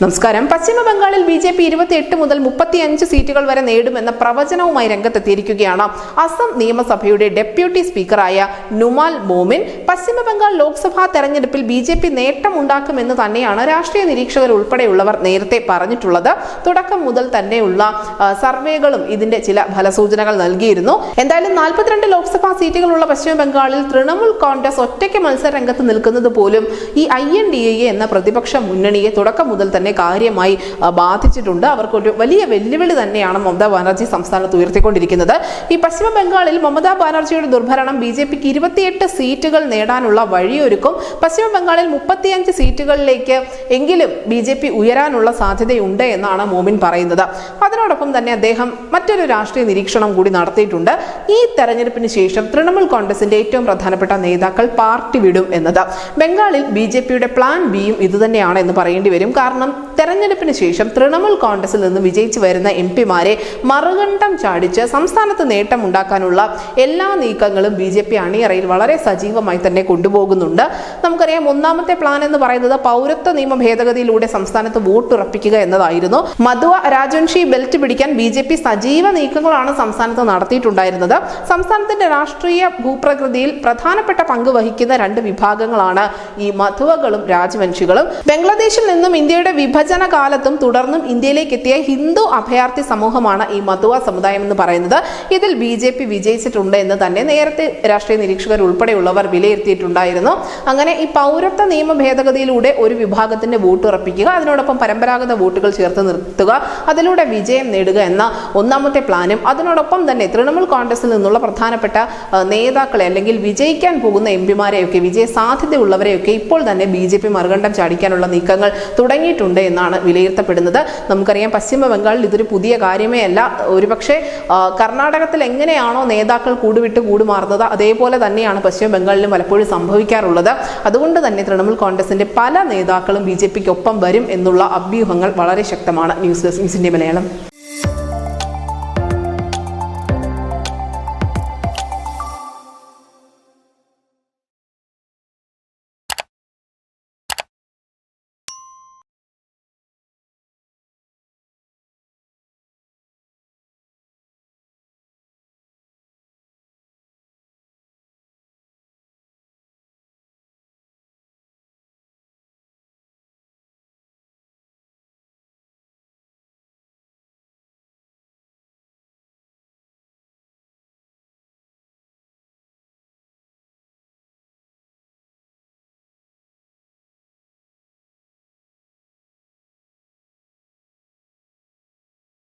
നമസ്കാരം. പശ്ചിമ ബംഗാളിൽ ബി.ജെ.പി 28 മുതൽ 35 സീറ്റുകൾ വരെ നേടുമെന്ന പ്രവചനവുമായി രംഗത്തെത്തിയിരിക്കുകയാണ് അസം നിയമസഭയുടെ ഡെപ്യൂട്ടി സ്പീക്കറായ നുമാൽ മോമിൻ. പശ്ചിമ ബംഗാൾ ലോക്സഭാ തെരഞ്ഞെടുപ്പിൽ ബി.ജെ.പി നേട്ടമുണ്ടാക്കുമെന്ന് തന്നെയാണ് രാഷ്ട്രീയ നിരീക്ഷകർ ഉൾപ്പെടെയുള്ളവർ നേരത്തെ പറഞ്ഞിട്ടുള്ളത്. തുടക്കം മുതൽ തന്നെയുള്ള സർവേകളും ഇതിന്റെ ചില ഫലസൂചനകൾ നൽകിയിരുന്നു. എന്തായാലും 42 ലോക്സഭാ സീറ്റുകളുള്ള പശ്ചിമ ബംഗാളിൽ തൃണമൂൽ കോൺഗ്രസ് ഒറ്റയ്ക്ക് മത്സര രംഗത്ത് നിൽക്കുന്നത് പോലും ഈ INDA എന്ന പ്രതിപക്ഷ മുന്നണിയെ തുടക്കം മുതൽ കാര്യമായി ബാധിച്ചിട്ടുണ്ട്. അവർക്കൊരു വലിയ വെല്ലുവിളി തന്നെയാണ് മമതാ ബാനർജി സംസ്ഥാനത്ത് ഉയർത്തിക്കൊണ്ടിരിക്കുന്നത്. ഈ പശ്ചിമ ബംഗാളിൽ മമതാ ബാനർജിയുടെ ദുർഭരണം ബി.ജെ.പിക്ക് 28 സീറ്റുകൾ നേടാനുള്ള വഴിയൊരുക്കും. പശ്ചിമ ബംഗാളിൽ 35 സീറ്റുകളിലേക്ക് എങ്കിലും ബി.ജെ.പി ഉയരാനുള്ള സാധ്യതയുണ്ട് എന്നാണ് മോമിൻ പറയുന്നത്. അതിനോടൊപ്പം തന്നെ അദ്ദേഹം മറ്റൊരു രാഷ്ട്രീയ നിരീക്ഷണം കൂടി നടത്തിയിട്ടുണ്ട്. ഈ തെരഞ്ഞെടുപ്പിന് ശേഷം തൃണമൂൽ കോൺഗ്രസിന്റെ ഏറ്റവും പ്രധാനപ്പെട്ട നേതാക്കൾ പാർട്ടി വിടും എന്നത്. ബംഗാളിൽ ബി.ജെ.പിയുടെ പ്ലാൻ ബിയും ഇതുതന്നെയാണ് എന്ന് പറയേണ്ടി വരും. കാരണം തെരഞ്ഞെടുപ്പിന് ശേഷം തൃണമൂൽ കോൺഗ്രസിൽ നിന്ന് വിജയിച്ചു വരുന്ന MP-മാരെ മറുകണ്ഠം ചാടിച്ച് സംസ്ഥാനത്ത് നേട്ടമുണ്ടാക്കാനുള്ള എല്ലാ നീക്കങ്ങളും ബി.ജെ.പി അണിയറയിൽ വളരെ സജീവമായി തന്നെ കൊണ്ടുപോകുന്നുണ്ട്. നമുക്കറിയാം, ഒന്നാമത്തെ പ്ലാൻ എന്ന് പറയുന്നത് പൗരത്വ നിയമ ഭേദഗതിയിലൂടെ സംസ്ഥാനത്ത് വോട്ടുറപ്പിക്കുക എന്നതായിരുന്നു. മധുവ രാജവൻഷി ബെൽറ്റ് പിടിക്കാൻ ബി.ജെ.പി സജീവ നീക്കങ്ങളാണ് സംസ്ഥാനത്ത് നടത്തിയിട്ടുണ്ടായിരുന്നത്. സംസ്ഥാനത്തിന്റെ രാഷ്ട്രീയ ഭൂപ്രകൃതിയിൽ പ്രധാനപ്പെട്ട പങ്ക് വഹിക്കുന്ന രണ്ട് വിഭാഗങ്ങളാണ് ഈ മധുവകളും രാജവൻഷികളും. ബംഗ്ലാദേശിൽ നിന്നും ഇന്ത്യയുടെ വിഭജന കാലത്തും തുടർന്നും ഇന്ത്യയിലേക്ക് എത്തിയ ഹിന്ദു അഭയാർത്ഥി സമൂഹമാണ് ഈ മധുവ സമുദായം എന്ന് പറയുന്നത്. ഇതിൽ ബി.ജെ.പി വിജയിച്ചിട്ടുണ്ട് എന്ന് തന്നെ നേരത്തെ രാഷ്ട്രീയ നിരീക്ഷകർ ഉൾപ്പെടെയുള്ളവർ വിലയിരുത്തിയിട്ടുണ്ടായിരുന്നു. അങ്ങനെ ഈ പൗരത്വ നിയമ ഭേദഗതിയിലൂടെ ഒരു വിഭാഗത്തിന്റെ വോട്ട് ഉറപ്പിക്കുക, അതിനോടൊപ്പം പരമ്പരാഗത വോട്ടുകൾ ചേർത്ത് നിർത്തുക, അതിലൂടെ വിജയം നേടുക എന്ന ഒന്നാമത്തെ പ്ലാനും അതിനോടൊപ്പം തന്നെ തൃണമൂൽ കോൺഗ്രസിൽ നിന്നുള്ള പ്രധാനപ്പെട്ട നേതാക്കളെ അല്ലെങ്കിൽ വിജയിക്കാൻ പോകുന്ന MP-മാരെയൊക്കെ വിജയ സാധ്യതയുള്ളവരെയൊക്കെ ഇപ്പോൾ തന്നെ ബി.ജെ.പി മറുകണ്ഠം ചാടിക്കാനുള്ള നീക്കങ്ങൾ തുടങ്ങിയിട്ടുണ്ട് എന്നാണ് വിലയിരുത്തപ്പെടുന്നത്. നമുക്കറിയാം, പശ്ചിമ ബംഗാളിൽ ഇതൊരു പുതിയ കാര്യമേ അല്ല. ഒരുപക്ഷെ കർണാടകത്തിൽ എങ്ങനെയാണോ നേതാക്കൾ കൂടുവിട്ട് കൂടുമാറുന്നത് അതേപോലെ തന്നെയാണ് പശ്ചിമ ബംഗാളിലും പലപ്പോഴും സംഭവിക്കാറുള്ളത്. അതുകൊണ്ട് തന്നെ തൃണമൂൽ കോൺഗ്രസിന്റെ പല നേതാക്കളും ബി.ജെ.പിക്ക് ഒപ്പം വരും എന്നുള്ള അഭ്യൂഹങ്ങൾ വളരെ ശക്തമാണ്. News desk India Malayalam.